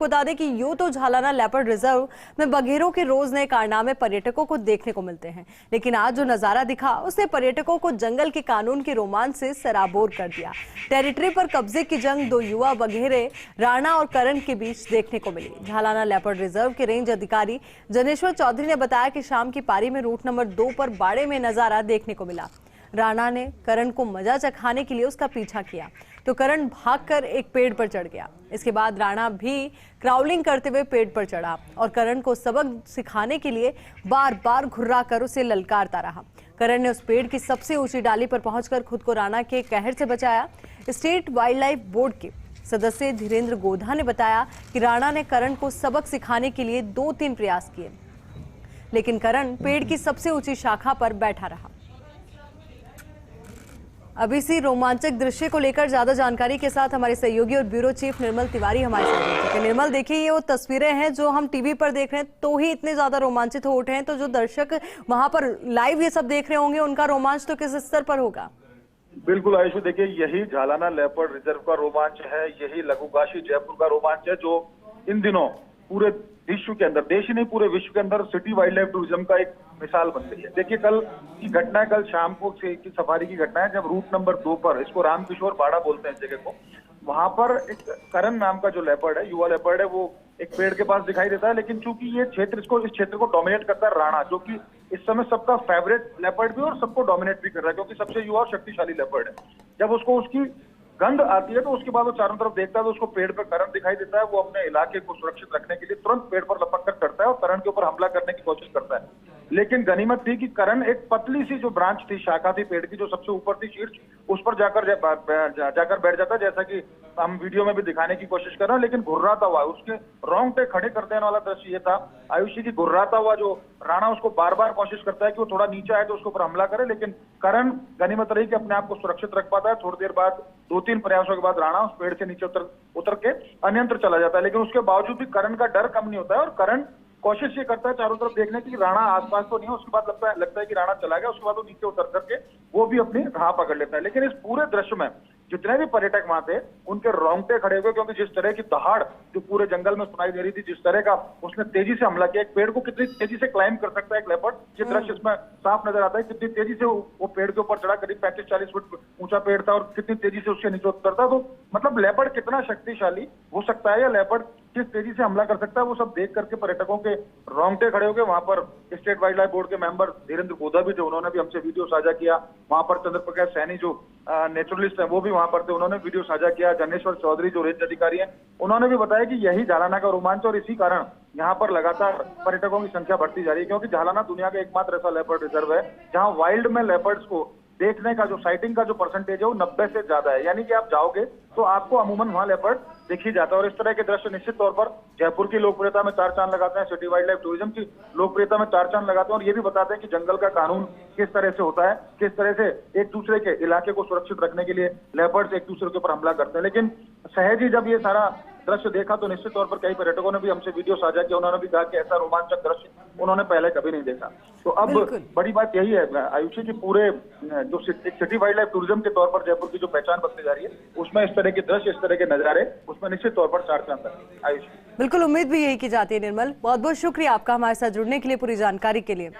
बता दें कि यूं तो झालाना लेपर्ड रिजर्व में बघेरों के रोज नए कारनामे पर्यटकों को देखने को मिलते हैं, लेकिन आज जो नजारा दिखा उसने पर्यटकों को जंगल के कानून के रोमांच से सराबोर कर दिया। टेरिटरी पर कब्जे की जंग दो युवा बघेरे राणा और करण के बीच देखने को मिली। झालाना लेपर्ड रिजर्व के रेंज अधिकारी जनेश्वर चौधरी ने बताया कि शाम की पारी में रूट नंबर 2 पर बाड़े में नजारा देखने को मिला। राणा ने करण को मजा चखाने के लिए उसका पीछा किया तो करण भागकर एक पेड़ पर चढ़ गया। इसके बाद राणा भी क्राउलिंग करते हुए पेड़ पर चढ़ा और करण को सबक सिखाने के लिए बार बार घुर्राकर उसे ललकारता रहा। करण ने उस पेड़ की सबसे ऊंची डाली पर पहुंचकर खुद को राणा के कहर से बचाया। स्टेट वाइल्ड लाइफ बोर्ड के सदस्य धीरेन्द्र गोधा ने बताया कि राणा ने करण को सबक सिखाने के लिए 2-3 प्रयास किए, लेकिन करण पेड़ की सबसे ऊंची शाखा पर बैठा रहा। अब इसी रोमांचक दृश्य को लेकर ज्यादा जानकारी के साथ हमारे सहयोगी और ब्यूरो चीफ निर्मल तिवारी हमारे साथ जुड़ चुके हैं। निर्मल, देखिए ये वो तस्वीरें हैं जो हम टीवी पर देख रहे हैं तो ही इतने ज्यादा रोमांचित हो उठे हैं, तो जो दर्शक वहां पर लाइव ये सब देख रहे होंगे उनका रोमांच तो किस स्तर पर होगा? बिल्कुल आयुषी, देखिए यही झालाना लेपर्ड रिजर्व का रोमांच है, यही लघुकाशी जयपुर का रोमांच है जो इन दिनों पूरे विश्व के अंदर, देश ही नहीं पूरे विश्व के अंदर सिटी वाइल्ड लाइफ टूरिज्म का एक मिसाल बन गई है। देखिए कल की घटना है, कल शाम को की सफारी की घटना है जब रूट नंबर 2 पर, इसको रामकिशोर बाड़ा बोलते हैं इस जगह को, वहां पर एक करण नाम का जो लेपर्ड है, युवा लेपर्ड है, वो एक पेड़ के पास दिखाई देता है। लेकिन चूंकि ये क्षेत्र इस क्षेत्र को डोमिनेट करता है राणा, जो कि इस समय सबका फेवरेट लेपर्ड भी और सबको डोमिनेट भी कर रहा है क्योंकि सबसे युवा और शक्तिशाली लेपर्ड है। जब उसको उसकी गंध आती है तो उसके बाद वो चारों तरफ देखता है तो उसको पेड़ पर करण दिखाई देता है। वो अपने इलाके को सुरक्षित रखने के लिए तुरंत पेड़ पर लपक कर चढ़ता है और करण के ऊपर हमला करने की कोशिश करता है। लेकिन गनीमत थी कि करण एक पतली सी जो ब्रांच थी, शाखा थी पेड़ की जो सबसे ऊपर थी, शीर्ष, उस पर जाकर बैठ जाता है, जैसा कि हम वीडियो में भी दिखाने की कोशिश कर रहे हैं। लेकिन घुर्राता हुआ, उसके रोंगटे खड़े कर देने वाला दृश्य ये था आयुषी की, घुर्राता हुआ जो राणा उसको बार बार कोशिश करता है कि वो थोड़ा नीचे आए तो उसके ऊपर हमला करे, लेकिन करण गनीमत रही कि अपने आप को सुरक्षित रख पाता है। थोड़ी देर बाद 2-3 प्रयासों के बाद राणा उस पेड़ से नीचे उतर के अन्यंत्र चला जाता है। लेकिन उसके बावजूद भी करण का डर कम नहीं होता है और करण कोशिश ये करता है चारों तरफ देखने की राणा आसपास तो नहीं है। उसके बाद लगता है कि राणा चला गया, उसके बाद वो नीचे उतर करके वो भी अपनी राह पकड़ लेता है। लेकिन इस पूरे दृश्य में जितने भी पर्यटक वहां थे उनके रोंगटे खड़े हुए, क्योंकि जिस तरह की दहाड़ जो पूरे जंगल में सुनाई दे रही थी, जिस तरह का उसने तेजी से हमला किया, एक पेड़ को कितनी तेजी से क्लाइंब कर सकता है एक लेपर्ड, ये दृश्य इसमें साफ नजर आता है। कितनी तेजी से वो पेड़ के ऊपर चढ़ा, करीब 35-40 फुट ऊंचा पेड़ था और कितनी तेजी से उसके नीचे उतरता। तो मतलब लेपर्ड कितना शक्तिशाली हो सकता है या लेपर्ड किस तेजी से हमला कर सकता है, वो सब देख करके पर्यटकों के रोंगटे खड़े हो गए। वहां पर स्टेट वाइल्ड लाइफ बोर्ड के मेंबर धीरेन्द्र गोधा भी थे, उन्होंने भी हमसे वीडियो साझा किया। वहां पर चंद्रप्रकाश सैनी जो नेचुरलिस्ट है वो भी वहां पर थे, उन्होंने वीडियो साझा किया। जनेश्वर चौधरी जो रेंज अधिकारी हैं उन्होंने भी बताया कि यही झालाना का रोमांच और इसी कारण यहाँ पर लगातार पर्यटकों की संख्या बढ़ती जा रही है, क्योंकि झालाना दुनिया का एकमात्र ऐसा लेपर्ड रिजर्व है जहाँ वाइल्ड में लेपर्ड्स को देखने का जो साइटिंग का जो परसेंटेज है वो 90 से ज्यादा है। यानी कि आप जाओगे तो आपको अमूमन वहां लेपर्ड दिख ही जाता है। और इस तरह के दृश्य निश्चित तौर पर जयपुर की लोकप्रियता में 4 चांद लगाते हैं, सिटी वाइल्ड लाइफ टूरिज्म की लोकप्रियता में 4 चांद लगाते हैं, और ये भी बताते हैं कि जंगल का कानून किस तरह से होता है, किस तरह से एक दूसरे के इलाके को सुरक्षित रखने के लिए लेपर्ड्स एक दूसरे के ऊपर हमला करते हैं। लेकिन सहज ही जब ये सारा दृश्य देखा तो निश्चित तौर पर कई पर्यटकों ने भी हमसे वीडियो साझा किया, उन्होंने भी कहा कि ऐसा रोमांचक दृश्य उन्होंने पहले कभी नहीं देखा। तो अब बड़ी बात यही है आयुषी की, पूरे जो सिटी वाइल्ड लाइफ टूरिज्म के तौर पर जयपुर की जो पहचान बनती जा रही है उसमें इस तरह के दृश्य, इस तरह के नजारे, उसमें निश्चित तौर पर 4 चांद लगेंगे। आयुषी, बिल्कुल उम्मीद भी यही की जाती है। निर्मल, बहुत बहुत शुक्रिया आपका हमारे साथ जुड़ने के लिए, पूरी जानकारी के लिए।